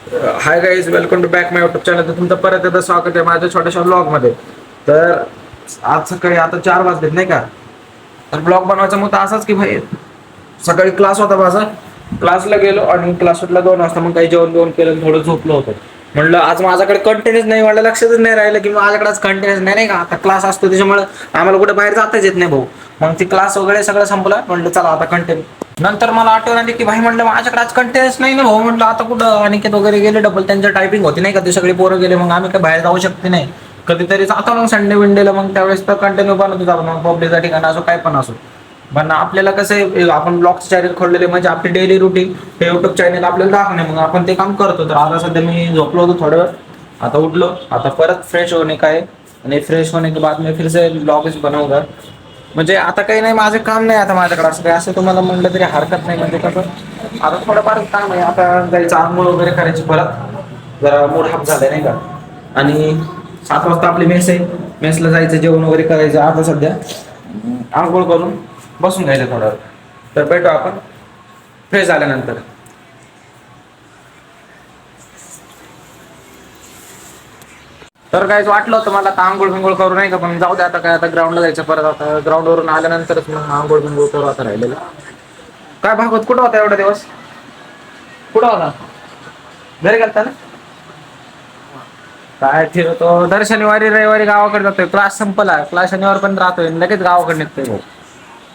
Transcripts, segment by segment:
High guys, welcome to back my YouTube channel. तर तुमचं परत एकदा स्वागत आहे माझ्या छोट्याशा ब्लॉग मध्ये. तर आज सकाळी आता 4 वाजलेत नाही का. तर ब्लॉग बनवायचा मुद्दा असाच की भाई सकाळी क्लास होता माझा. क्लासला गेलो आणि क्लास सुटला 2 वाजता. मग काही जेवण बिवण केलं, थोडं झोपलो होतो. म्हणलं आज माझ्याकडे कंटेनच नाही, मला लक्षातच नाही राहिलं की माझ्याकडे आज कंटेनच नाही का. आता क्लास असतो त्याच्यामुळे आम्हाला कुठे बाहेर जाताच येत नाही भाऊ. मग ती क्लास वगैरे सगळं संपलं. म्हणलं चला आता कंटेन. नंतर मला आठवण आली की भाई म्हणलं माझ्याकडे आज कंटेनच नाही ना भाऊ. म्हणलं आता कुठं अनिकेत वगैरे गेले, डबल त्यांच्या टायपिंग होती नाही का, ते सगळे पोरं गेले. मग आम्ही काय बाहेर जाऊ शकते नाही. कधीतरी जातो मग संडे विंडेला. मग त्यावेळेस तर कंटिन्यू बनवतो आपण, मग पब्लिकच्या ठिकाणी असो काय पण असो. पण आपल्याला कसं आहे, आपण ब्लॉगचं चॅनल खोललेले म्हणजे आपली डेली रुटीन हे युट्यूब चॅनल आपल्याला दाखवणे. मग आपण ते काम करतो. तर आता सध्या मी झोपलो होतो थोडं वेळ, आता उठलो. आता परत फ्रेश होणे काय, आणि फ्रेश होने के बाद मी फिर से ब्लॉग्स बनवूंगा. म्हणजे आता काही नाही, माझं काम नाही आता माझ्याकडे असं काही. असं तुम्हाला म्हणलं तरी हरकत नाही. म्हणजे कसं आता थोडंफार काम आहे. आता जायचं आंघोळ वगैरे करायची, परत जरा मूड हाफ झालाय नाही का. आणि 7 वाजता आपली मेस आहे, मेसला जायचं, जेवण वगैरे करायचं. आता सध्या आंघोळ करून बसून घ्यायचं थोडं. तर भेटू आपण फ्रेश झाल्यानंतर. तर काहीच वाटलं होतं मला आता आंघोळ बिंघोळ करू नाही का, पण जाऊ दे आता. काय आता ग्राउंडला जायचं परत. आता ग्राउंडवरून आल्यानंतरच मग आंघोळ बिंघोळ करू आता राहिलेलं. काय भागवत कुठं होता एवढा दिवस? कुठं होता? घरी गेलता ना? काय फिरतो दर शनिवारी रविवारी गावाकडे जातोय. क्लास संपला, क्लास शनिवार पण राहतोय, लगेच गावाकडे निघतोय भाऊ.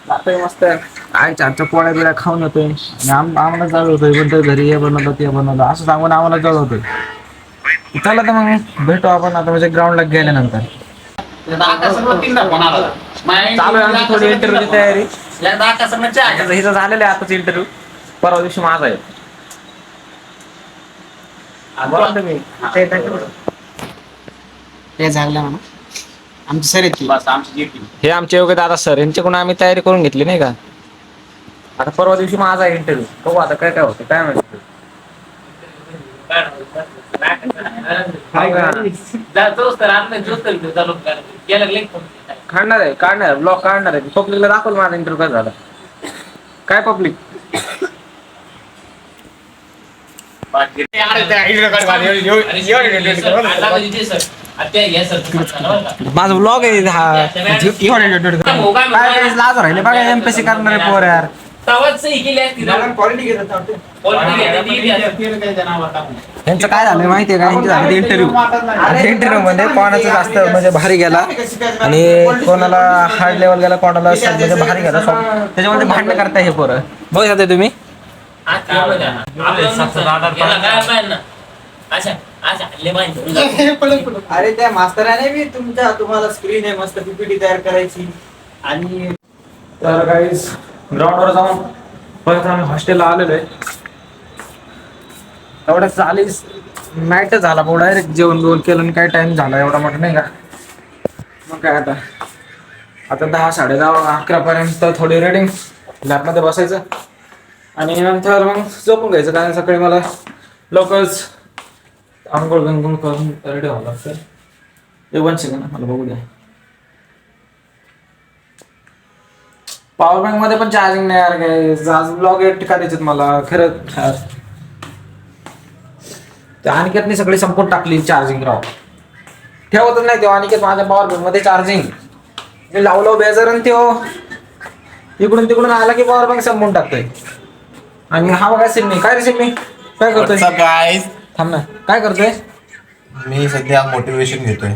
जातोय मस्त काय चारच्या पोळ्या बिळ्या खाऊन येतोय. आणि आम्हाला जळ होतोय, म्हणतोय घरी हे बनवलं ते बनवलं असं सांगून आम्हाला जळ होतोय. चला तर मग भेटू आपण आता, म्हणजे ग्राउंडला गेल्यानंतर. चालू आहे आमची थोडी इंटरव्ह्यूची तयारी. हिचं झालेलं आहे आताच इंटरव्ह्यू, परवा दिवशी माझा आहे. बोला तुम्ही. ते झालं म्हणा. आमची सर आहेत हे आमचे योग्य दादा सर, यांच्याकडून आम्ही तयारी करून घेतली नाही का. आता परवा दिवशी माझा इंटरव्ह्यू, बघू आता काय काय होतं काय माहिती. काढणार आहे, काढणार ब्लॉग काढणार आहे. पब्लिकला दाखवलं माझा इंटरव्ह्यू काय झाला. काय पब्लिक माझा ब्लॉग आहे हा. काय लाज राहिले बघा, एमपीएससी करणारे पोर यार. यांचं काय झालं माहितीये का, यांची झाली इंटरव्ह्यू मध्ये कोणाचं जास्त म्हणजे भारी गेला आणि कोणाला हार्ड लेवल गेला, कोणाला म्हणजे भारी गेला. त्याच्यामध्ये भांडण करताय हे पोरं. बघू शकता तुम्ही. अरे त्या मास्तराने बी तुम्हाला स्क्रीन आहे मस्त पीपीटी तयार करायची. आणि तर गाईज ग्राउंडवर जाऊन परत आम्ही हॉस्टेलला आलेलो आहे. एवढं चालीस नाईट झाला भाऊ. डायरेक्ट जेवण बिवण केलं आणि काय टाइम झाला एवढा मोठा नाही का. मग काय आता 10 10:30 11 पर्यंत थोडी रेडिंग लॅबमध्ये बसायचं आणि नंतर मग झोपून घ्यायचं. कारण सकाळी मला लवकरच आंघोळ बिंघोळ करून रेडी व्हावं लागतं. 1 सेकंड मला बघू द्या. पॉवर बँक मध्ये पण चार्जिंग नाही यार. काय आज ब्लॉग एडिट करायचे मला खरं. त्या अनिकेतने सगळी संपून टाकली चार्जिंग. राव ठेवतच नाही तेव्हा अनिकेत माझ्या पॉवर बँक मध्ये चार्जिंग. मी लावलो बेजार आणि तो इकडून तिकडून आला की पॉवर बँक संपून टाकतोय. आणि हा बघा सिम्मी. काय रे सिम्मी काय करतोय? गाइस थांब ना, काय करतोय? मी सध्या मोटिवेशन घेतोय.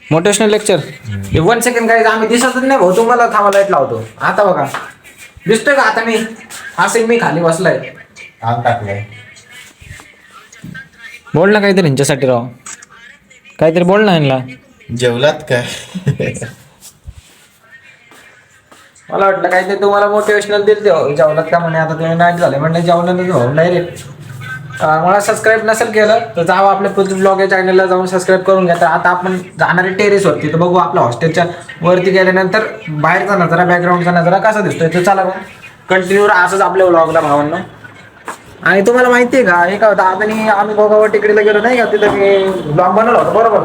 Motivational lecture. 1 सेकंड काय, आम्ही दिसतच नाही भाऊ तुम्हाला. थांबा लाईट लावतो. आता बघा दिसतोय का आता मी? हा सिम्मी खाली बसलाय. आग टाकलंय. बोल ना काहीतरी ह्यांच्यासाठी राव. काहीतरी बोल ना ह्यांना. जेवलात काय? मला वाटलं काहीतरी तुम्हाला मोटिवेशनल दिल ते जेवलात का म्हणे. आता तुम्ही नाईट झाले म्हणजे जेवलं डायरेक्ट. मला सबस्क्राईब नसेल केलं तर जावं आपल्या पृथ्वी ब्लॉग या चॅनलला जाऊन सबस्क्राईब करून घ्या. तर आता आपण जाणार आहे टेरेसवरती. तर बघू आपल्या हॉस्टेलच्या वरती गेल्यानंतर बाहेरचा नजारा, बॅकग्राऊंडचा नजारा कसा दिसतोय. तर चला मग कंटिन्यू असंच आपल्या ब्लॉगला भावांना. आणि तुम्हाला माहिती आहे का, एका दादानी आम्ही गोगाव टेकडीला गेलो नाही का, तिथं मी ब्लॉग बनवला होता बरोबर.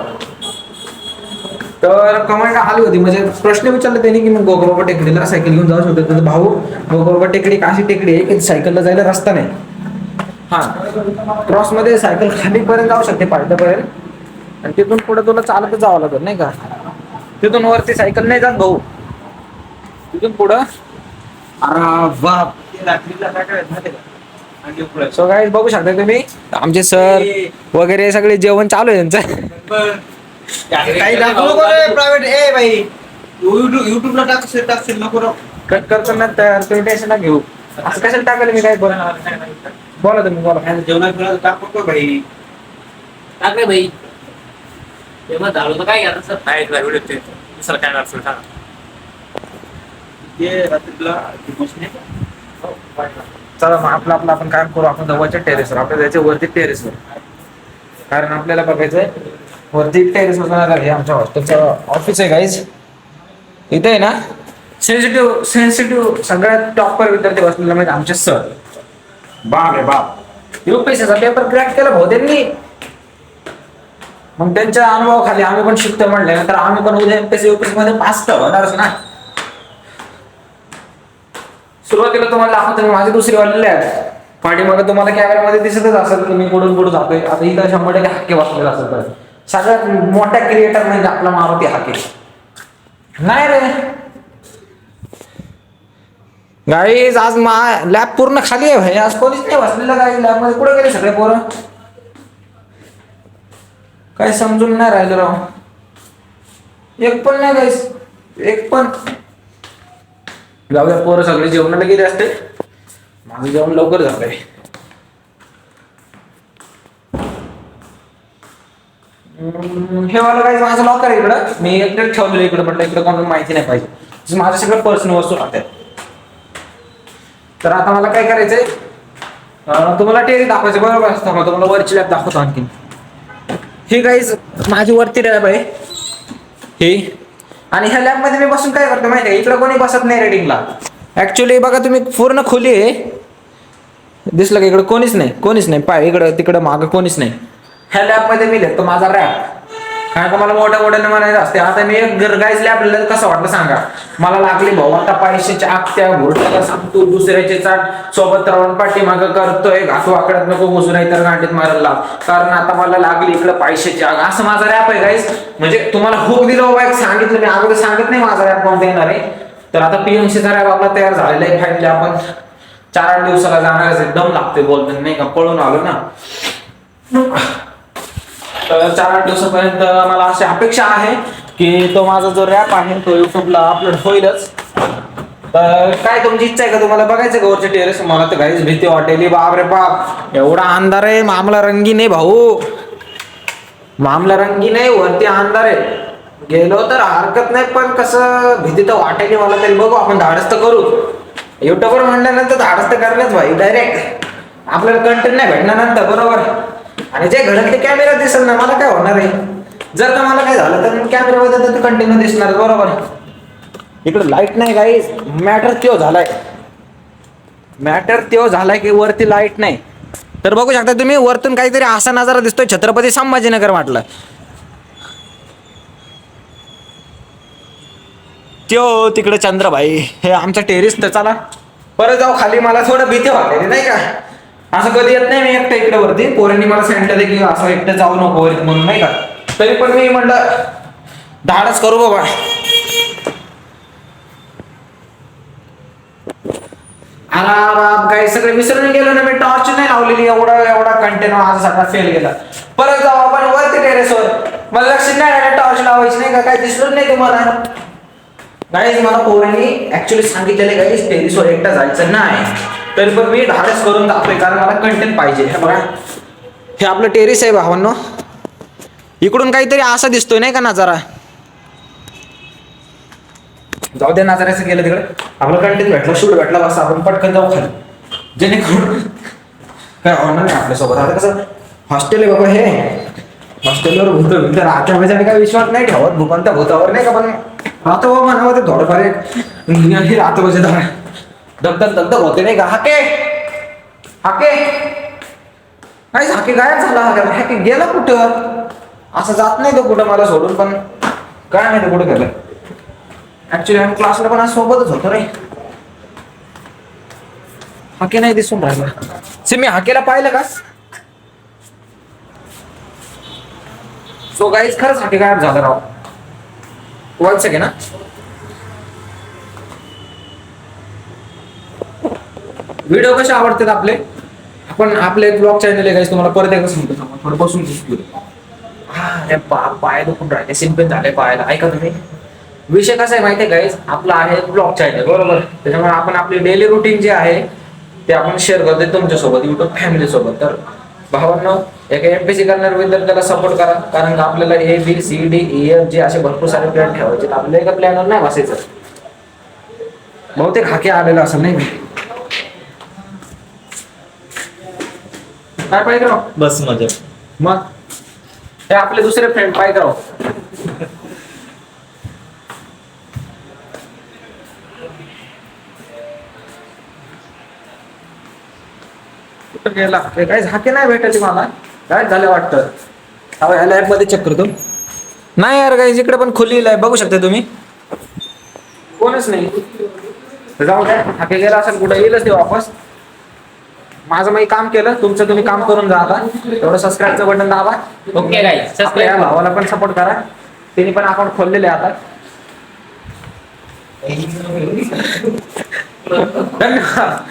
तर कमेंट आली होती, म्हणजे प्रश्न विचारला त्यांनी की मग गोगाव टेकडीला सायकल घेऊन जाऊ शकतो. तर भाऊ गोगाव टेकडी अशी टेकडी आहे की सायकलला जायला रस्ता नाही. हा क्रॉस मध्ये सायकल खालीपर्यंत जाऊ शकते पायथ्यापर्यंत आणि तिथून पुढे तुला चालतच जावं लागेल नाही का. तिथून वरती सायकल नाही जात भाऊ. तिथून पुढं अरे बाप. ते रात्रीला काय करायचं माहिती का? अंडी उकळायचं. सो गाईज बघू शकता तुम्ही आमचे सर वगैरे सगळे जेवण चालू आहे त्यांचं. काही दाखवू नको रे प्रायव्हेट. ए भाई युट्यूबला टाकशील नको रे. कट करतो ना तर तुम्ही टेन्शन ना घेऊ. असं कशाला टाकायला मी काय बोला तुम्ही बोला. जेवणात टाकू नको भाई. टाक रे भाई. तेव्हा झालं तर काय घ्या सर व्हिडिओ ते दुसरं काय असेल सांगा. ते रात्रीला ती मशीन आहे का? चला मग आपलं आपण काय करू. आपण जवळच्या टेरेसवर आपल्याला जायचं वरती टेरेसवर. कारण आपल्याला बघायचंय वरती टेरेसवर जाणार हे आमच्या हॉस्टेलचं ऑफिस आहे गाईज. इथे आहे ना सेन्सिटिव्ह सगळ्यात टॉपर विद्यार्थी बसलेला म्हणजे आमचे सर. बाप रे बाप. युपीएससीचा पेपर क्रॅक केला भाऊ त्यांनी. मग त्यांच्या अनुभवाखाली आम्ही पण शिकतो म्हणल्यानंतर आम्ही पण उद्या एमपीएससी युपीएससी मध्ये पास तर होणारच ना. सुरुवातीला तुम्हाला दाखवतो मी माझी दुसरी वालेली आहे. पाठीमागे तुम्हाला कॅमेऱ्यामध्ये दिसतच असेल की मी पुढून पुढे जातोय. आता इथं 100% हाके बसलेला असेल तर सगळ्यात मोठ्या क्रिएटर म्हणजे आपला मारुती हाके. नाही रे गाईज आज लॅब पूर्ण खाली आहे भाई. आज कोणीच नाही बसलेलं गाईज लॅब मध्ये. कुठे गेले सगळे पोरं काय समजून नाही राहिलं राव. एक पण नाही गाईज एक पण. जाऊया पोरं सगळे जेवणाला गेले असते. माझं जेवण लवकर झालंय. हे वाला काही माझं लॉकर आहे इकडं. मी एकटं ठेवलेलं इकडं. म्हटलं इकडं कोणाला माहिती नाही पाहिजे. माझं सगळं पर्सनल वस्तू राहतात. तर आता मला काय करायचंय तुम्हाला टेरी दाखवायचं बरोबर असतं. मग तुम्हाला वरची लॅब दाखवतो आणखी. ही गाईज माझी वरती लॅब आहे ही. आणि ह्या लॅब मध्ये मी बसून काय करतो माहिती आहे. इकडं कोणी बसत नाही रेडिंगला. ऍक्च्युली बघा तुम्ही पूर्ण खोली आहे. दिसलं का इकडं कोणीच नाही. पाय इकडं तिकडं मागं कोणीच नाही. ह्या लॅब मध्ये मी लिहितो माझा रॅप. कारण का मला मोठ्याने म्हणायचं असते. आता मी एक गाईज लॅब लिहिलं कसं वाटलं सांगा. मला लागली भाऊ आता पैशाची आत्या घोटाला सांगतो दुसऱ्याचे चाट सोबत राहून पाठीमागं करतोय. घातू आकड्यात नको घुसू नाही तर गांडीत मारायला. कारण आता मला लागली इकडं पैशाची आग. असं माझा रॅप आहे गाईज. म्हणजे तुम्हाला हुक दिलं बाबा. एक सांगितलं मी अगोदर सांगत नाही माझा रॅप कोणता येणार आहे. तर आता पीएमसीचा रॅप आपला तयार झालेला आहे. फायनली आपण 4-8 दिवसाला जाणारच. दम लागते बोलतो नाही का. पळून आलो ना. तर 4-8 दिवसापर्यंत मला अशी अपेक्षा आहे की तो माझा जो रॅप आहे तो युट्यूबला अपलोड होईलच. तर काय तुमची इच्छा आहे का तुम्हाला बघायचं का वरच्या टेरेस. मला तर काहीच भीती वाटेली. बाप रे बाप एवढा अंधार आहे. मामला रंगी नाही भाऊ. मामला रंगी नाही. वरती अंधार आहे. गेलो तर हरकत नाही पण कसं भीती तर वाटेली मला तरी. बघू आपण धाडस तर करू. युट्यूबवर म्हणल्यानंतर धाडस तर करण्याच भाई. डायरेक्ट आपल्याला कंटेंट नाही भेटणार नंतर बरोबर. आणि जे घडत ते कॅमेरा दिसेल ना. मला काय होणार आहे. जर का मला काय झालं तर कॅमेरामध्ये तर कंटिन्यू दिसणार बरोबर. इकडे लाईट नाही गाईज. मॅटर त्यो झालाय की वरती लाईट नाही. तर बघू शकता तुम्ही वरतून काहीतरी असा नजारा दिसतोय छत्रपती संभाजीनगर म्हटलं. त्यो तिकडे चंद्रभाई. हे आमचा टेरिस. तर चला परत जाऊ खाली. मला थोडं भीती वाटते नाही का. असं कधी येत नाही मी एकटं इकडे वरती. पोरांनी मला सांगितलं की असं एकटं जाऊ नको वरती म्हणून नाही का. तरी पण मी म्हणलं धाडस करू बाबा. बाप काही सगळे विसरून गेलो ना. मी टॉर्च नाही लावलेली. एवढा कंटेन माझा सगळा फेल गेला. परत जाऊ आपण वरती टेरेसवर. मला लक्षात नाही राहिलं टॉर्च लावायची नाही का. काय दिसलं नाही तुम्हाला गाईज. मला पोरांनी ऍक्च्युली सांगितलेले गाईज टेरेसवर एकटा जायचं नाही. तरी पण मी धाडस करून जातोय कारण मला कंटेंट पाहिजे. हे बघा हे आपलं टेरेस आहे भावांनो. इकडून काहीतरी असा दिसतोय नाही का नजारा. जाऊ दे नजाऱ्याचं गेलं तिकडे. आपलं कंटेंट भेटला शूट भेटला बस आपण पटकन जाऊ खाली. जेणेकरून काय होणार नाही आपल्यासोबत. आता कसं हॉस्टेल आहे बाबा. हे हॉस्टेलवर भूत राहत्या म्हणजे काय विश्वास नाही ठेवत भूपंत भूतावर नाही का. पण राहतो बाबा म्हणावं ते थोडंफार एक राहतं म्हणजे दगदग होते नाही का. हाके गायब झाला. हाके गेला कुठं. असं जात नाही तो कुठं मला सोडून. पण काय माहिती कुठं गेलं. ऍक्च्युली आम्ही क्लासला पण आज सोबतच होतो रे. हाके नाही दिसून राहिला सिमी हाकेला पाहिलं का सो गाईज खरंच हाके गायब झालं राव वन सेकंड ना व्हिडिओ कसे आवडतात आपले आपण आपले ब्लॉग चॅनल आहे गाईज तुम्हाला परत एकदा सांगतो थांबा, थोडं बसून घेऊ अरे पाय दुखून राहिले सिम्पल झाले पायाला ऐका तुम्ही विषय कसा आहे माहितीये गाईज आपला आहे ब्लॉग चॅनल बरोबर त्याच्यामुळे आपण आपली डेली रुटीन जे आहे ते आपण शेअर करतोय तुमच्यासोबत युट्यूब फॅमिली सोबत तर भावांनो एका एमपीसी करणाऱ्या विद्यार्थ्याला सपोर्ट करा कारण का आपल्याला ABCDEF जे असे भरपूर सारे प्लॅन ठेवायचे आपल्याला एका प्लॅनवर नाही बसायचं बहुतेक हाके आलेला असं नाही काय पाहिजे राव बस मजा मग हे आपले दुसरे फ्रेंड पाहिजे राव कुठं गेला काय हाके नाही भेटले मला काय झालं वाटतं ह्या लॅब मध्ये चेक करतो नाही यार काही इकडे पण खुली आहे बघू शकता तुम्ही कोणच नाही जाऊ द्या हाके गेला असेल कुठं येईलच ते वापस माझं मी काम केलं तुमचं तुम्ही काम करून जा आता एवढं सबस्क्राईबचं बटन दाबा ओके गाईज आपल्या सबस्क्राईब या भावाला पण सपोर्ट करा त्यांनी पण अकाउंट खोललेले आहे आता धन्यवाद